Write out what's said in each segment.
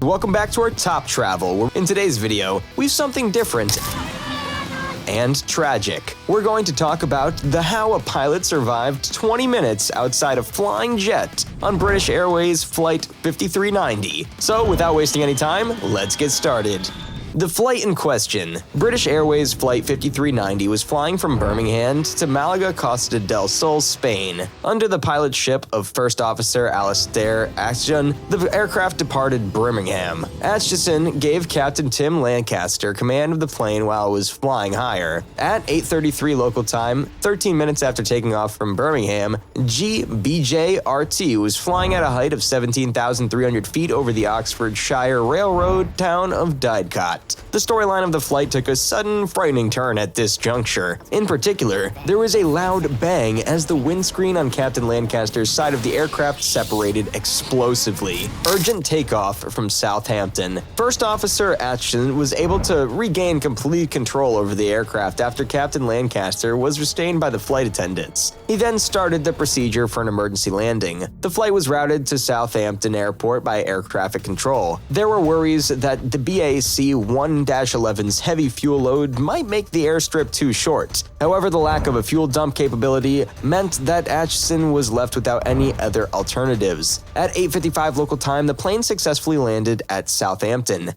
Welcome back to our top travel. In today's video, we have something different and tragic. We're going to talk about how a pilot survived 20 minutes outside a flying jet on British Airways Flight 5390. So without wasting any time, let's get started. The flight in question, British Airways Flight 5390, was flying from Birmingham to Malaga, Costa del Sol, Spain. Under the pilotship of First Officer Alistair Atchison, the aircraft departed Birmingham. Atchison gave Captain Tim Lancaster command of the plane while it was flying higher. At 8:33 local time, 13 minutes after taking off from Birmingham, GBJ-RT was flying at a height of 17,300 feet over the Oxfordshire Railroad town of Didcot. The storyline of the flight took a sudden, frightening turn at this juncture. In particular, there was a loud bang as the windscreen on Captain Lancaster's side of the aircraft separated explosively. Urgent takeoff from Southampton. First Officer Atchison was able to regain complete control over the aircraft after Captain Lancaster was restrained by the flight attendants. He then started the procedure for an emergency landing. The flight was routed to Southampton Airport by air traffic control. There were worries that the BAC-1-11's heavy fuel load might make the airstrip too short. However, the lack of a fuel dump capability meant that Atchison was left without any other alternatives. At 8:55 local time, the plane successfully landed at Southampton.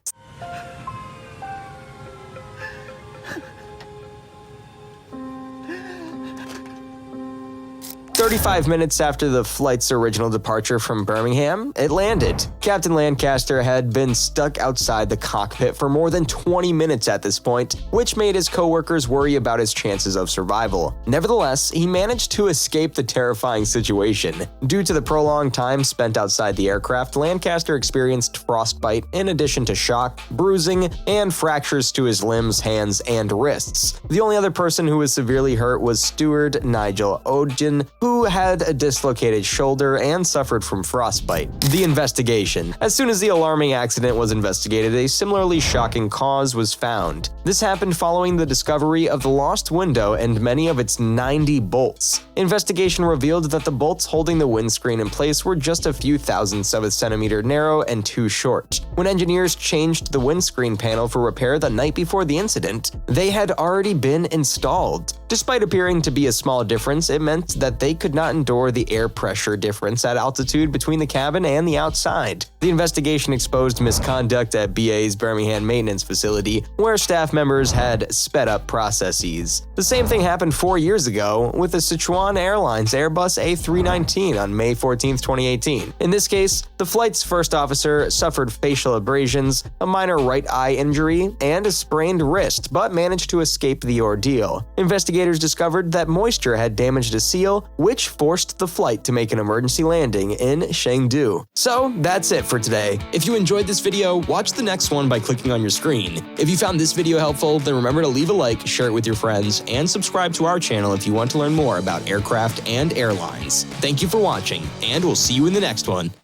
35 minutes after the flight's original departure from Birmingham, it landed. Captain Lancaster had been stuck outside the cockpit for more than 20 minutes at this point, which made his co-workers worry about his chances of survival. Nevertheless, he managed to escape the terrifying situation. Due to the prolonged time spent outside the aircraft, Lancaster experienced frostbite in addition to shock, bruising, and fractures to his limbs, hands, and wrists. The only other person who was severely hurt was steward Nigel Ogden, who had a dislocated shoulder and suffered from frostbite. The investigation. As soon as the alarming accident was investigated, a similarly shocking cause was found. This happened following the discovery of the lost window and many of its 90 bolts. Investigation revealed that the bolts holding the windscreen in place were just a few thousandths of a centimeter narrow and too short. When engineers changed the windscreen panel for repair the night before the incident, they had already been installed. Despite appearing to be a small difference, it meant that they could not endure the air pressure difference at altitude between the cabin and the outside. The investigation exposed misconduct at BA's Birmingham maintenance facility, where staff members had sped up processes. The same thing happened 4 years ago with the Sichuan Airlines Airbus A319 on May 14, 2018. In this case, the flight's first officer suffered facial abrasions, a minor right eye injury, and a sprained wrist, but managed to escape the ordeal. Investigators discovered that moisture had damaged a seal, which forced the flight to make an emergency landing in Chengdu. So that's it for today. If you enjoyed this video, watch the next one by clicking on your screen. If you found this video helpful, then remember to leave a like, share it with your friends, and subscribe to our channel if you want to learn more about aircraft and airlines. Thank you for watching, and we'll see you in the next one.